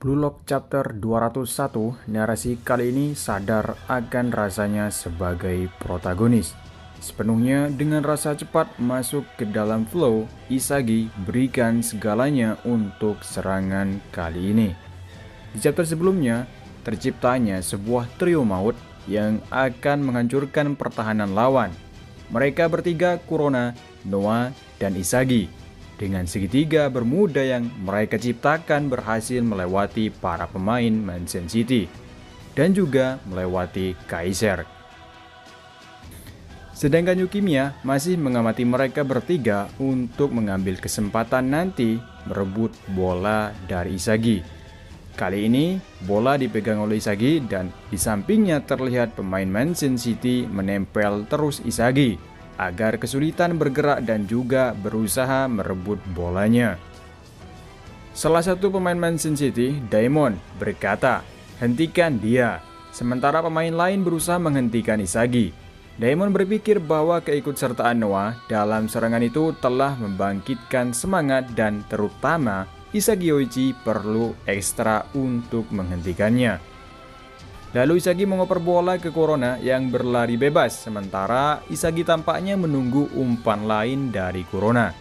Blue Lock Chapter 201, narasi kali ini sadar akan rasanya sebagai protagonis. Sepenuhnya dengan rasa cepat masuk ke dalam flow, Isagi berikan segalanya untuk serangan kali ini. Di chapter sebelumnya, terciptanya sebuah trio maut yang akan menghancurkan pertahanan lawan. Mereka bertiga Kurona, Noah, dan Isagi. Dengan segitiga bermuda yang mereka ciptakan berhasil melewati para pemain Mansion City dan juga melewati Kaiser. Sedangkan Yukimiya masih mengamati mereka bertiga untuk mengambil kesempatan nanti merebut bola dari Isagi. Kali ini bola dipegang oleh Isagi dan di sampingnya terlihat pemain Mansion City menempel terus Isagi agar kesulitan bergerak dan juga berusaha merebut bolanya. Salah satu pemain Mansion City, Daimon, berkata, "Hentikan dia." Sementara pemain lain berusaha menghentikan Isagi. Daimon berpikir bahwa keikutsertaan Noah dalam serangan itu telah membangkitkan semangat dan terutama Isagi Yoichi perlu ekstra untuk menghentikannya. Lalu Isagi mengoper bola ke Kurona yang berlari bebas, sementara Isagi tampaknya menunggu umpan lain dari Kurona.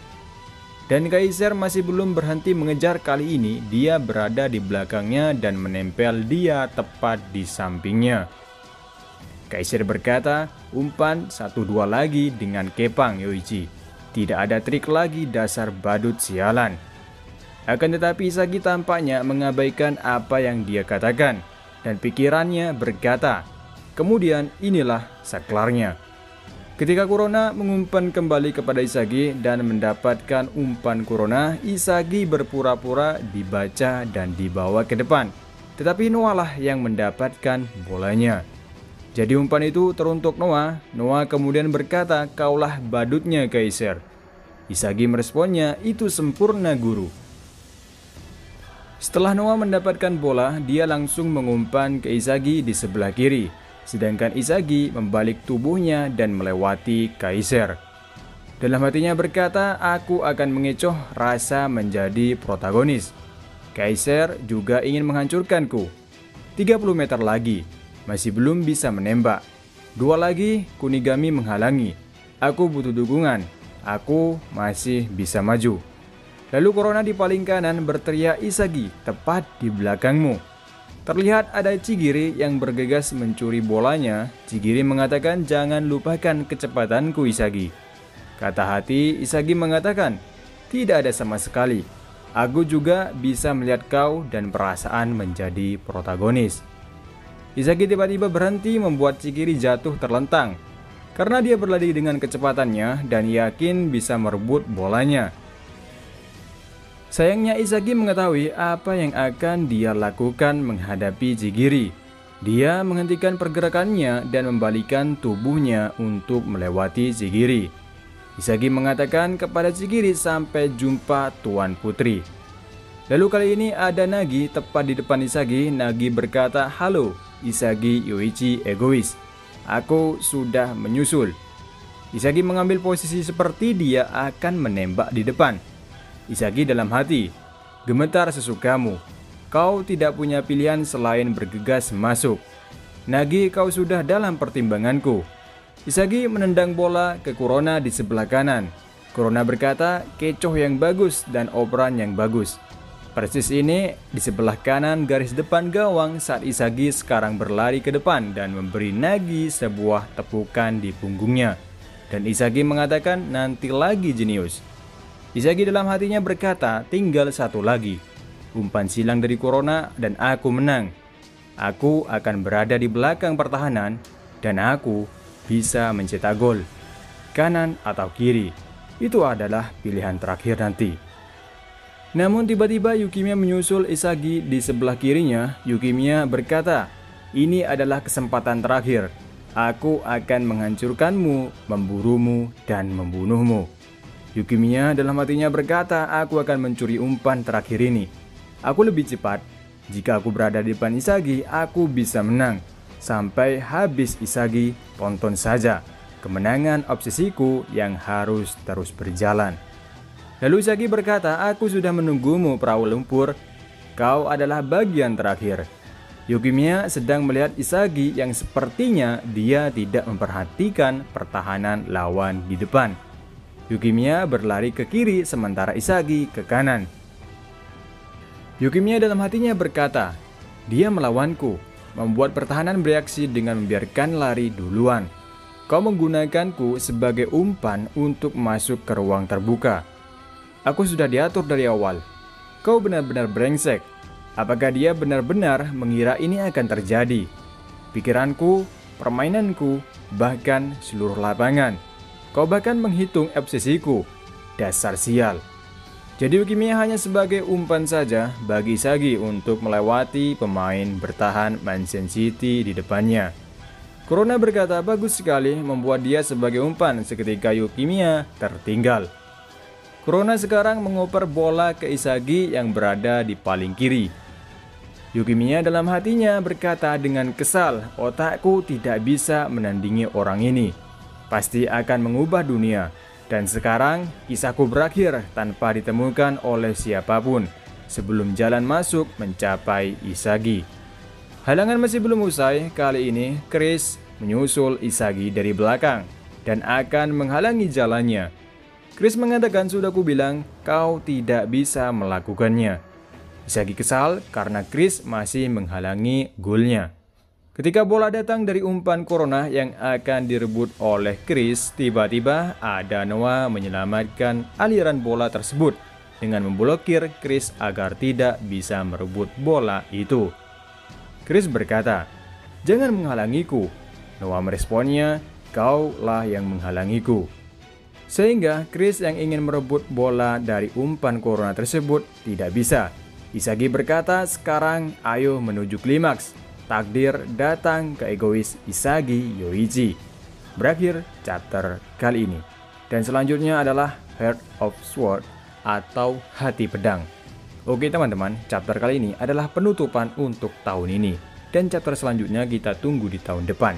Dan Kaiser masih belum berhenti mengejar. Kali ini dia berada di belakangnya dan menempel dia tepat di sampingnya. Kaiser berkata, "Umpan 1-2 lagi dengan kepang Yoichi. Tidak ada trik lagi, dasar badut sialan." Akan tetapi Isagi tampaknya mengabaikan apa yang dia katakan. Dan pikirannya berkata, kemudian inilah saklarnya. Ketika Kurona mengumpan kembali kepada Isagi dan mendapatkan umpan Kurona, Isagi berpura-pura dibaca dan dibawa ke depan. Tetapi Noah lah yang mendapatkan bolanya. Jadi umpan itu teruntuk Noah. Noah kemudian berkata, "Kaulah badutnya Kaiser." Isagi meresponnya, "Itu sempurna guru." Setelah Noah mendapatkan bola, dia langsung mengumpan ke Isagi di sebelah kiri. Sedangkan Isagi membalik tubuhnya dan melewati Kaiser. Dalam hatinya berkata, "Aku akan mengecoh rasa menjadi protagonis. Kaiser juga ingin menghancurkanku. 30 meter lagi, masih belum bisa menembak. 2 lagi, Kunigami menghalangi. Aku butuh dukungan. Aku masih bisa maju." Lalu Kurona di paling kanan berteriak, "Isagi, tepat di belakangmu." Terlihat ada Chigiri yang bergegas mencuri bolanya. Chigiri mengatakan, "Jangan lupakan kecepatanku Isagi." Kata hati, Isagi mengatakan, "Tidak ada sama sekali. Aku juga bisa melihat kau dan perasaan menjadi protagonis." Isagi tiba-tiba berhenti membuat Chigiri jatuh terlentang. Karena dia berlari dengan kecepatannya dan yakin bisa merebut bolanya. Sayangnya Isagi mengetahui apa yang akan dia lakukan menghadapi Chigiri. Dia menghentikan pergerakannya dan membalikkan tubuhnya untuk melewati Chigiri. Isagi mengatakan kepada Chigiri, "Sampai jumpa Tuan Putri." Lalu kali ini ada Nagi tepat di depan Isagi. Nagi berkata, "Halo, Isagi Yoichi egois. Aku sudah menyusul." Isagi mengambil posisi seperti dia akan menembak di depan. Isagi dalam hati, "Gemetar sesukamu. Kau tidak punya pilihan selain bergegas masuk. Nagi, kau sudah dalam pertimbanganku." Isagi menendang bola ke Kurona di sebelah kanan. Kurona berkata, "Kecoh yang bagus dan operan yang bagus." Persis ini di sebelah kanan garis depan gawang saat Isagi sekarang berlari ke depan dan memberi Nagi sebuah tepukan di punggungnya. Dan Isagi mengatakan, "Nanti lagi jenius." Isagi dalam hatinya berkata, "Tinggal 1 lagi. Umpan silang dari Kurona dan aku menang. Aku akan berada di belakang pertahanan dan aku bisa mencetak gol. Kanan atau kiri, itu adalah pilihan terakhir nanti." Namun tiba-tiba Yukimiya menyusul Isagi di sebelah kirinya. Yukimiya berkata, "Ini adalah kesempatan terakhir. Aku akan menghancurkanmu, memburumu, dan membunuhmu." Yukimiya dalam hatinya berkata, "Aku akan mencuri umpan terakhir ini. Aku lebih cepat. Jika aku berada di depan Isagi, aku bisa menang. Sampai habis Isagi, tonton saja kemenangan obsesiku yang harus terus berjalan." Lalu Isagi berkata, "Aku sudah menunggumu perahu lumpur. kau adalah bagian terakhir. Yukimiya sedang melihat Isagi yang sepertinya dia tidak memperhatikan pertahanan lawan di depan. Yukimiya berlari ke kiri sementara Isagi ke kanan. Yukimiya dalam hatinya berkata, dia melawanku, membuat pertahanan bereaksi dengan membiarkan lari duluan. Kau menggunakanku sebagai umpan untuk masuk ke ruang terbuka. Aku sudah diatur dari awal. Kau benar-benar brengsek. Apakah dia benar-benar mengira ini akan terjadi? Pikiranku, permainanku, bahkan seluruh lapangan. Kau bahkan menghitung obsesiku. Dasar sial. Jadi Yukimiya hanya sebagai umpan saja bagi Isagi untuk melewati pemain bertahan Mansion City di depannya. Kurona berkata bagus sekali membuat dia sebagai umpan seketika Yukimiya tertinggal. Kurona sekarang mengoper bola ke Isagi yang berada di paling kiri. Yukimiya dalam hatinya berkata dengan kesal, otakku tidak bisa menandingi orang ini. Pasti akan mengubah dunia. Dan sekarang kisahku berakhir tanpa ditemukan oleh siapapun sebelum jalan masuk mencapai Isagi. Halangan masih belum usai, kali ini Chris menyusul Isagi dari belakang dan akan menghalangi jalannya. Chris mengatakan sudah kubilang kau tidak bisa melakukannya. Isagi kesal karena Chris masih menghalangi golnya. Ketika bola datang dari umpan Kurona yang akan direbut oleh Chris, tiba-tiba ada Noah menyelamatkan aliran bola tersebut dengan memblokir Chris agar tidak bisa merebut bola itu. Chris berkata, "Jangan menghalangiku." Noah meresponnya, "Kaulah yang menghalangiku." Sehingga Chris yang ingin merebut bola dari umpan Kurona tersebut tidak bisa. Isagi berkata, "Sekarang ayo menuju klimaks." Takdir datang ke egois Isagi Yoichi. Berakhir chapter kali ini. Dan selanjutnya adalah Heart of Sword atau Hati Pedang. Oke teman-teman, chapter kali ini adalah penutupan untuk tahun ini. Dan chapter selanjutnya kita tunggu di tahun depan.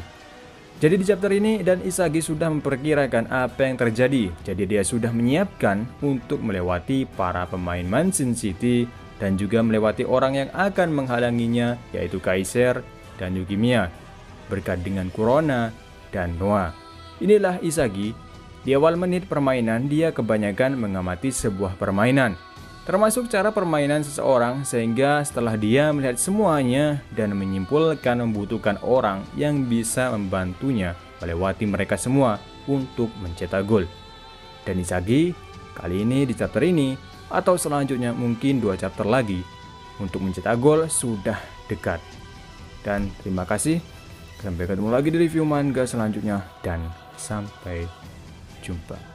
Jadi di chapter ini dan Isagi sudah memperkirakan apa yang terjadi. Jadi dia sudah menyiapkan untuk melewati para pemain Mansion City dan juga melewati orang yang akan menghalanginya, yaitu Kaiser dan Yukimiya, berkat dengan Kurona dan Noah. Inilah Isagi. Di awal menit permainan, dia kebanyakan mengamati sebuah permainan, termasuk cara permainan seseorang, sehingga setelah dia melihat semuanya dan menyimpulkan membutuhkan orang yang bisa membantunya melewati mereka semua untuk mencetak gol. Dan Isagi kali ini di chapter ini atau selanjutnya mungkin 2 chapter lagi untuk mencetak gol sudah dekat. Dan terima kasih. Sampai ketemu lagi di review manga selanjutnya dan sampai jumpa.